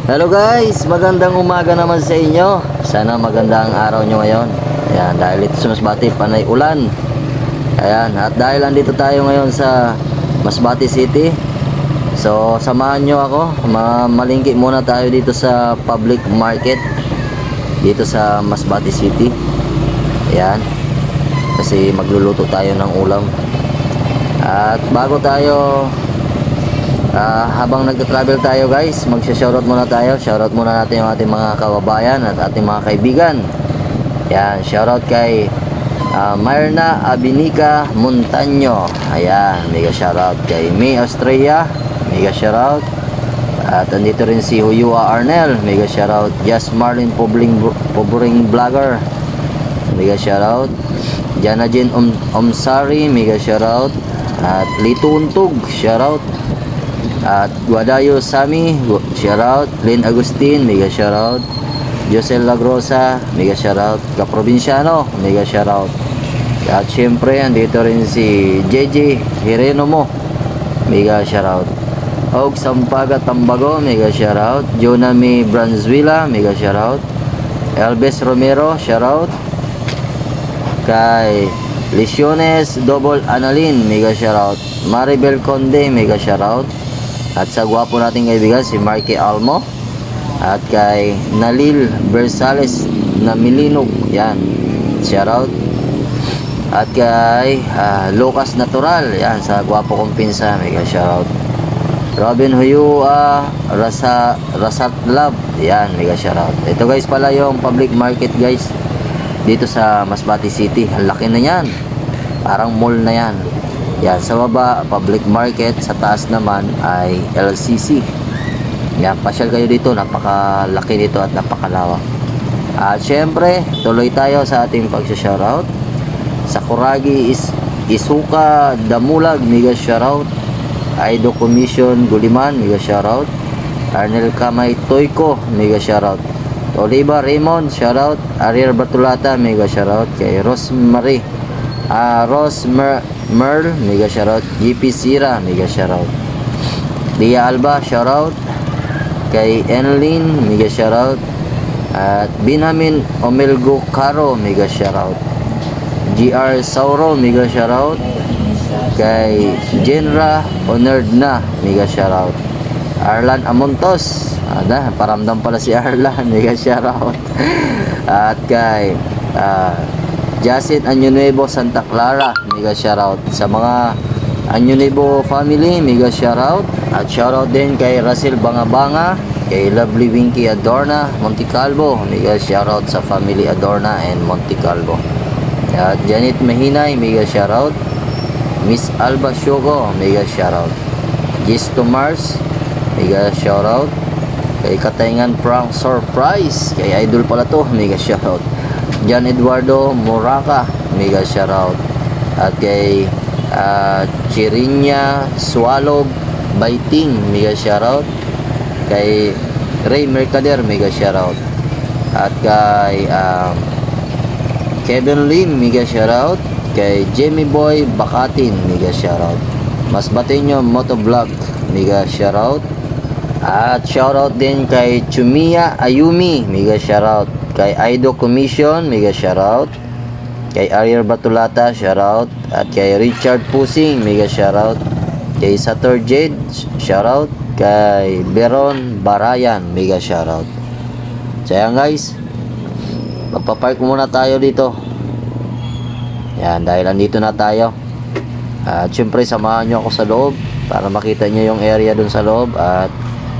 Hello guys, magandang umaga naman sa inyo. Sana maganda ang araw nyo ngayon. Ayan, dahil ito sa Masbate, panay ulan. Ayan, at dahil andito tayo ngayon sa Masbate City, so samahan nyo ako. Malingki muna tayo dito sa public market dito sa Masbate City. Ayan, kasi magluluto tayo ng ulam. At bago tayo habang nagta-travel tayo guys, magsha-shoutout muna tayo. Shoutout muna natin yung ating mga kababayan at ating mga kaibigan. Yan, shoutout kay Myrna Abinica Montaño. Ayan, mega shoutout kay May Australia, mega shoutout. At andito rin si Huyua Arnel, mega shoutout. Just Marlin Pobring Vlogger, mega shoutout. Jana Jen Omsari, mega shoutout. At Lito Untog, shoutout. At Guadayo Sami, shoutout. Lynn Agustin, mega shoutout. Josel Lagrosa, mega shoutout. Kaprovinsyano, mega shoutout. At syempre andito rin si JJ Hirenomo, mega shoutout. Og Sampaga Tambago, mega shoutout. Jonami Branzuela, mega shoutout. Elvis Romero, shoutout. Kay Lesiones Double Analin, mega shoutout. Maribel Conde, mega shoutout. At sa gwapo nating kaibigan si Marky Almo. At kay Nalil Bersales na Milinog, yan, shoutout. At kay Lucas Natural, yan, sa gwapo kong pinsa, mega shoutout. Robin Huyua Rasat Love, yan, mega shoutout. Ito guys pala yung public market guys dito sa Masbate City. Ang laki na yan, parang mall na yan. Yan, sa baba public market, sa taas naman ay LCC. Yan, pasyal kayo dito, napakalaki dito at napakalawak. At syempre, tuloy tayo sa ating pag-shoutout. Sakuragi Isuka Damulag, mega shoutout. Aido Commission Guliman, mega shoutout. Arnel Kamay Toyko, mega shoutout. Oliva Raymond, shoutout. Ariel Batulata, mega shoutout. Kay Rosemary Merl, mega shoutout. GP Sira, mega shoutout. Dia Alba, shoutout. Kay Enlin, mega shoutout. At Binhamin Omelgo Caro, mega shoutout. GR Sauro, mega shoutout. Kay Jenra Honerdna, mega shoutout. Arlan Amontos, paramdam pala si Arlan, mega shoutout. At kay Jacin Año Nuevo Santa Clara, mega shoutout. Sa mga Año Nuevo family, mega shoutout. At shoutout din kay Russell Bangabanga, kay Lovely Winky Adorna Monticalvo, mega shoutout sa family Adorna and Monticalvo. At Janet Mahinay, mega shoutout. Miss Alba Shogo, mega shoutout. Gisto Mars, mega shoutout. Kay Katayngan Prank Surprise, kay idol pala to, mega shoutout. John Eduardo Moraca, mega shoutout. At kay Chirinya Swalog Baiting, mega shoutout. Kay Ray Mercader, mega shoutout. At kay Kevin Lim, mega shoutout. Kay Jamie Boy Bakatin, mega shoutout. Masbate nyo Motovlog, mega shoutout. At shoutout din kay Chumia Ayumi, mega shoutout. Kay Aido Commission, mega shoutout. Kay Ariel Batulata, shoutout. At kay Richard Pusing, mega shoutout. Kay Sator Jade, shoutout. Kay Beron Barayan, mega shoutout. So yan guys, magpapark muna tayo dito. Yan, dahil andito na tayo. At syempre samahan nyo ako sa loob para makita nyo yung area dun sa loob. At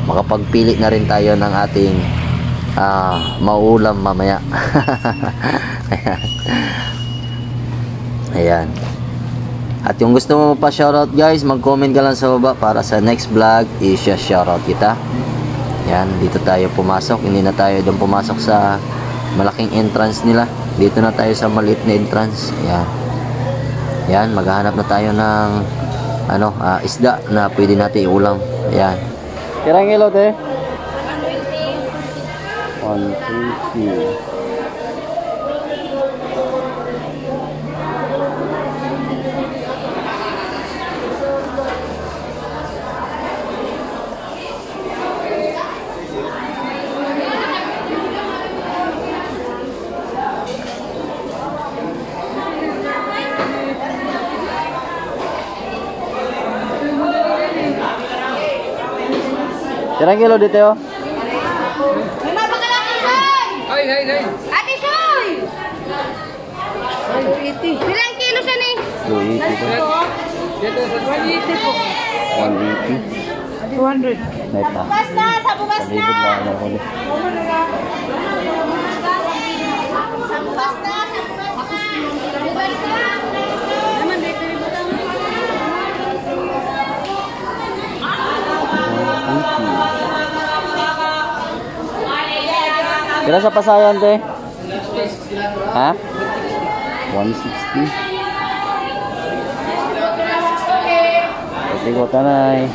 makapagpili na rin tayo ng ating mauulam mamaya. Ayan. Ayan. At yung gusto mo pa shoutout guys, mag-comment ka lang sa baba para sa next vlog i-shoutout kita. Yan, dito tayo pumasok. Hindi na tayo doon pumasok sa malaking entrance nila. Dito na tayo sa maliit na entrance. Yan. Yan, maghahanap na tayo ng isda na pwede natin iulam. Yan. Kirang kilo te? 120. Ilang kilo dito yo? May mapakalaki, Soy! Hay. Ate Soy! 180. Ilang kilo siya ni? 280 to. Dito sa 180 po. 180. 200. Neta. Bukas na! Sa bukas na! Palibot lang ako ulit. Sa bukas na! Sa bukas na! Bukas na! Naman dito rin ba? Kira sa pasayan, te? Ha? 160. Pati ko tanay.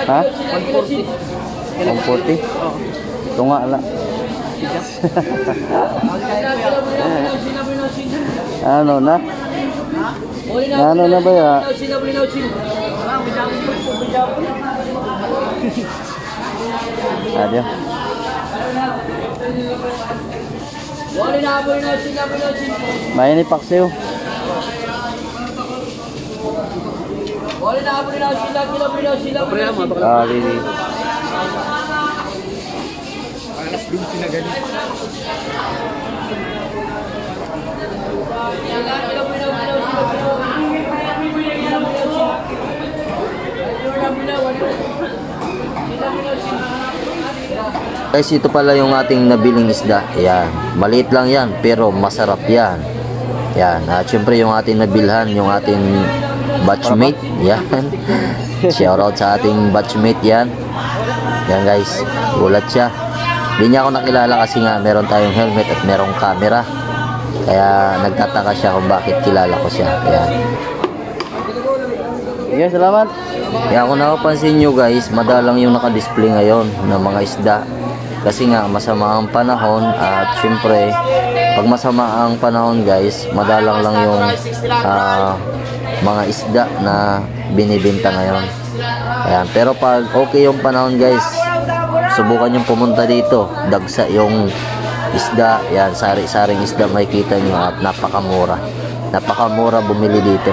Ha? 140? Ito nga ala. Ano na? Ano na ba ya? Adio. May ni paksiw. Ah, lili. Guys, ito pala yung ating nabiling isda. Ayan. Maliit lang yan, pero masarap yan. Yan. At syempre yung ating nabilhan, yung ating batchmate. Yan. Shoutout sa ating batchmate yan. Yan guys. Gulat siya. Hindi niya ako nakilala kasi nga meron tayong helmet at merong camera. Kaya nagtataka siya kung bakit kilala ko siya. Yan. Yes, salamat. Kaya kung napapansin nyo guys, madalang yung nakadisplay ngayon ng mga isda. Kasi nga masama ang panahon at syempre pag masama ang panahon guys, madalang lang yung mga isda na binibenta ngayon. Ayan. Pero pag okay yung panahon guys, subukan yung pumunta dito. Dagsa yung isda. Yan, sari-saring isda makikita nyo at napakamura. Napakamura bumili dito.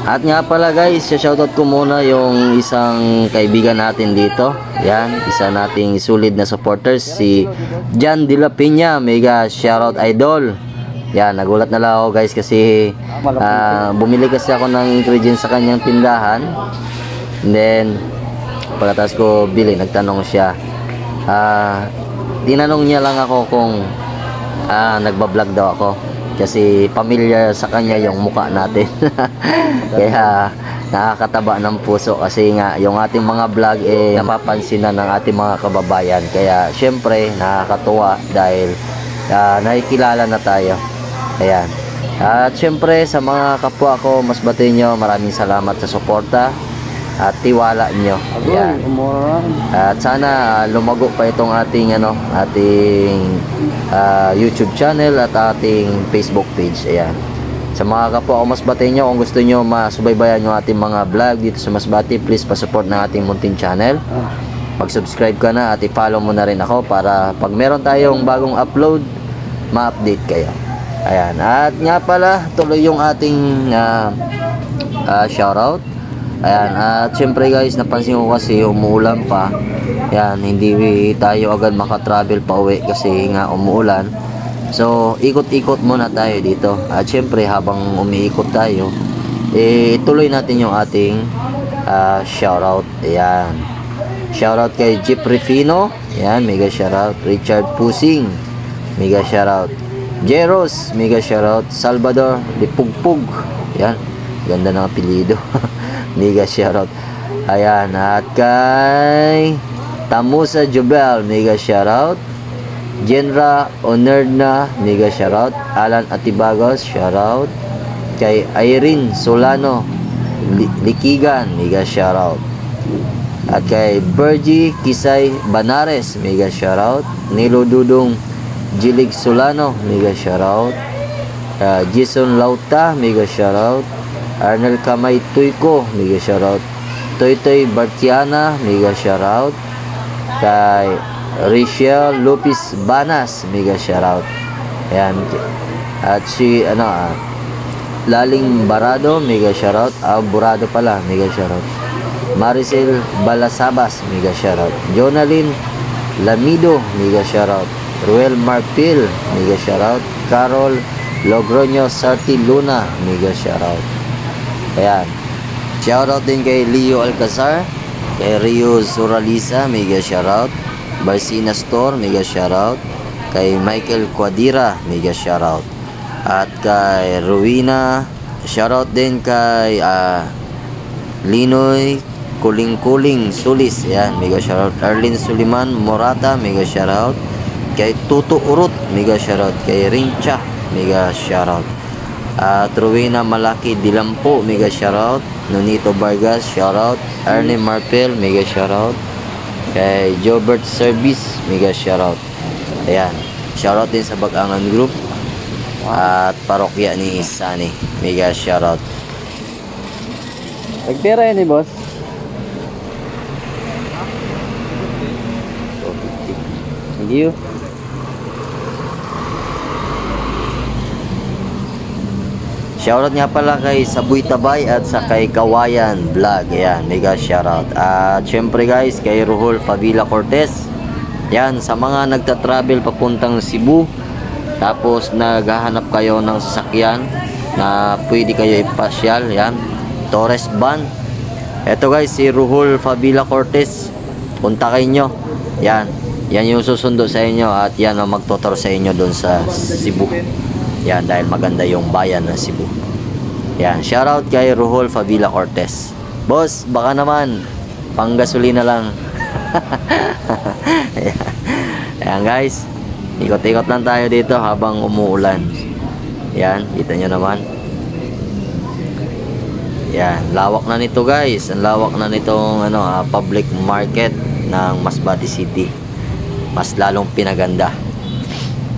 At nga pala guys, shoutout ko muna yung isang kaibigan natin dito. Yan, isa nating solid na supporters, si Jan De La Peña. Mega shoutout idol. Yan, nagulat na lang ako guys kasi bumili kasi ako ng ingredients sa kanyang tindahan. And then, pagkatapos ko bili, nagtanong siya. Tinanong niya lang ako kung nagbablog daw ako. Kasi familiar sa kanya yung mukha natin. Kaya nakakataba ng puso kasi nga yung ating mga vlog napapansin na ng ating mga kababayan. Kaya syempre nakakatuwa dahil nakikilala na tayo. Ayan. At syempre sa mga kapwa ko, mas batin nyo, maraming salamat sa suporta at tiwala nyo. Ayan. At sana lumago pa itong ating YouTube channel at ating Facebook page. Ayan. Sa mga kapwa ko Masbate nyo, kung gusto nyo masubaybayan yung ating mga vlog dito sa Masbate, please pa-support ng ating munting channel. Mag-subscribe ka na at i-follow mo na rin ako para pag meron tayong bagong upload, ma-update kayo. Ayan. At nga pala, tuloy yung ating shoutout. Ayan. At syempre guys, napansin ko kasi umuulan pa. Ayan, hindi tayo agad makatravel pa uwi kasi nga umuulan. So, ikot-ikot muna tayo dito. At syempre, habang umiikot tayo, ituloy natin yung ating shoutout. Ayan. Shoutout kay Jeep Refino. Ayan, mega shoutout. Richard Pusing, mega shoutout. Jeros, mega shoutout. Salvador Lipugpug. Ayan, ganda ng apelido. Mega shoutout. Ayan, at kay Tamusa Jubel, mega shoutout. Genra Onerdna, mega shoutout. Alan Atibagos, shoutout. Kay Irene Solano Likigan, mega shoutout. At kay Bergie Kisay Banares, mega shoutout. Nilo Dudong Jilig Solano, mega shoutout. Jason Lauta, mega shoutout. Arnel Kamay Tuyko, mega shoutout. Toy Bartiana, mega shoutout. Kay Rachel Lopez Banas, mega shoutout. Ayan. At si Laling Barado, mega shoutout. Burado pala, mega shoutout. Maricel Balasabas, mega shoutout. Jonalyn Lamido, mega shoutout. Ruel Marpil, mega shoutout. Carol Logroño Sarti Luna, mega shoutout. Ayan. Shoutout din kay Leo Alcazar, kay Rio Suralisa, mega shoutout. Barcina Store, mega shoutout. Kay Michael Quadira, mega shoutout. At kay Rowena, shoutout din kay Linoy Kuling Sulis, yan, mega shoutout. Arlene Suliman Morata, mega shoutout. Kay Tuto Urut, mega shoutout. Kay Rincha, mega shoutout. At Rowena Malaki Dilampo, mega shoutout. Nonito Vargas, shoutout. Arne Marpel, mega shoutout. Kay Jobert Service, mega shoutout. Ayan, shoutout din sa Bagangan Group at parokya ni Sani, mega shoutout. Nagpera yan boss. Thank you. Shoutout nga pala kay Sabuy Tabay at sa kay Kawayan Vlog. Ayan, mega shoutout. At syempre guys, kay Ruhol Favila Cortez. Yan, sa mga nagta-travel papuntang Cebu, tapos naghahanap kayo ng sasakyan na pwede kayo ipasyal, yan, Torres Van. Eto guys, si Ruhol Favila Cortez, punta kayo nyo. Yan, yan yung susundo sa inyo at yan ang magtutor sa inyo doon sa Cebu. Yan, dahil maganda yung bayan ng Cebu. Yan, shoutout kay Ruhol Favila Cortez. Boss, baka naman pang gasolina lang. Ayan guys, ikot-ikot lang tayo dito habang umuulan. Yan, kita nyo naman. Yan, lawak na nito guys. Ang lawak na nitong public market ng Masbate City. Mas lalong pinaganda.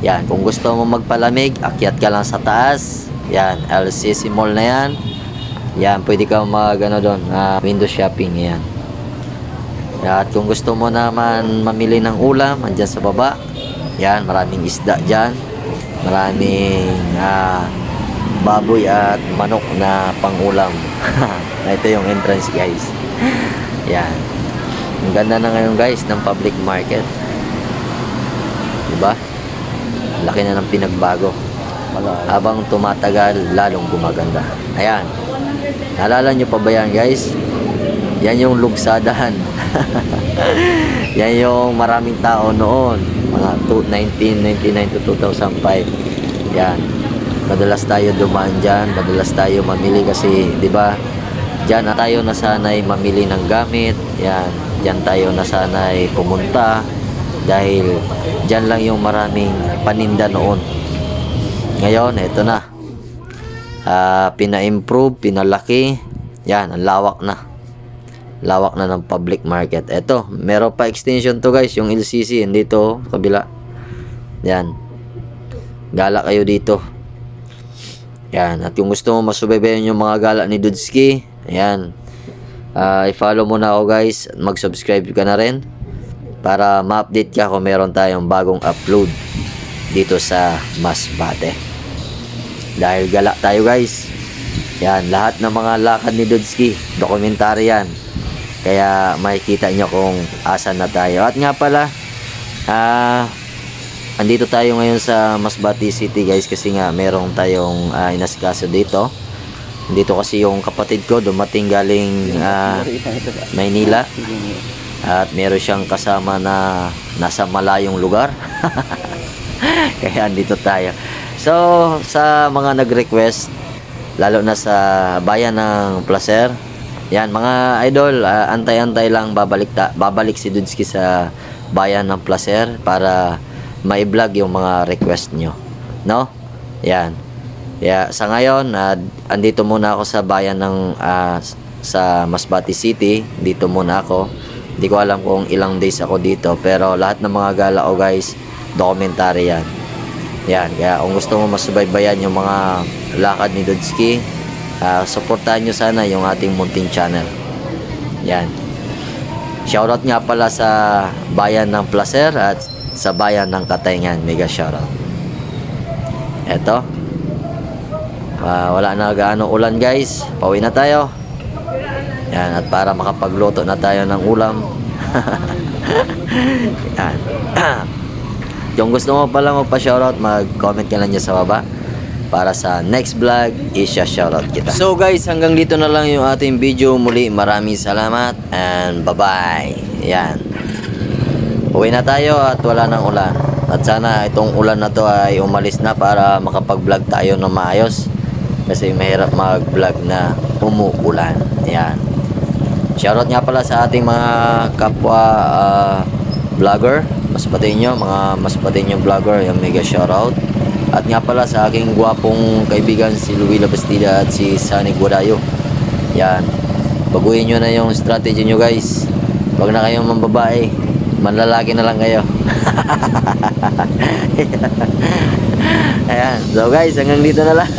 Yan, kung gusto mo magpalamig, akyat ka lang sa taas. Yan, LCC Mall na yan. Yan, pwede ka doon, window shopping. Yan. At kung gusto mo naman mamili ng ulam, andyan sa baba. Yan, maraming isda dyan. Maraming baboy at manok na pangulam. Ito yung entrance guys. Yan. Ang ganda na ngayon guys ng public market. Diba? Laki na ng pinagbago. Habang tumatagal, lalong gumaganda. Ayan. Naalala nyo pa ba yan guys? Yan yung lugsadahan. Yan yung maraming tao noon, mga 1999 to 2005. Yan, madalas tayo dumaan dyan, madalas tayo mamili kasi, di ba, dyan na tayo nasanay mamili ng gamit. Yan, dyan tayo nasanay pumunta dahil dyan lang yung maraming paninda noon. Ngayon, eto na, pina-improve, pinalaki. Yan, ang lawak na ng public market. Eto, meron pa extension to guys, yung LCC dito kabila. Yan, gala kayo dito. Yan, at kung gusto mo masubaybayan yung mga gala ni Dudski, ayan, i-follow mo na ako guys, mag-subscribe ka na rin para ma-update ka kung meron tayong bagong upload dito sa Masbate. Dahil gala tayo guys. Yan, lahat ng mga lakad ni Dudski, dokumentary yan. Kaya makikita nyo kung asan na tayo. At nga pala, andito tayo ngayon sa Masbate City guys, kasi nga merong tayong inasikaso dito. Dito kasi yung kapatid ko dumating galing Maynila. At meron siyang kasama na nasa malayong lugar. Kaya andito tayo. So, sa mga nag-request, lalo na sa bayan ng Placer, yan mga idol, antay-antay lang babalik si Dudski sa bayan ng Placer para ma-vlog yung mga request nyo, no? Yan. Yeah, sa ngayon, andito muna ako sa bayan ng sa Masbate City. Dito muna ako. Hindi ko alam kung ilang days ako dito, pero lahat ng mga gala ko guys, documentary yan. Yan, kaya kung gusto mo masubaybayan yung mga lakad ni Dodski, supportahan nyo sana yung ating munting channel. Yan. Shoutout nga pala sa bayan ng Placer at sa bayan ng Katayngan. Mega shoutout. Eto. Wala na gaano ulan guys. Pauwi na tayo. Yan, at para makapagluto na tayo ng ulam. Yan. Kung gusto mo pala magpa-shoutout, mag-comment ka lang dyan sa baba. Para sa next vlog, isya-shoutout kita. So guys, hanggang dito na lang yung ating video. Muli, maraming salamat and bye-bye. Yan. Uwi na tayo at wala nang ulan. At sana itong ulan na to ay umalis na para makapag-vlog tayo ng maayos. Kasi mahirap mag-vlog na umuulan. Yan. Shoutout nga pala sa ating mga kapwa vlogger. Mas patin nyo vlogger, yung mega shoutout. At nga pala sa aking gwapong kaibigan si Luila Bastida at si Sunny Guadayo. Yan. Baguhin nyo na yung strategy nyo guys. Huwag na kayong mambabae. Manlalaki na lang kayo. Ayan. So guys, hanggang dito na lang.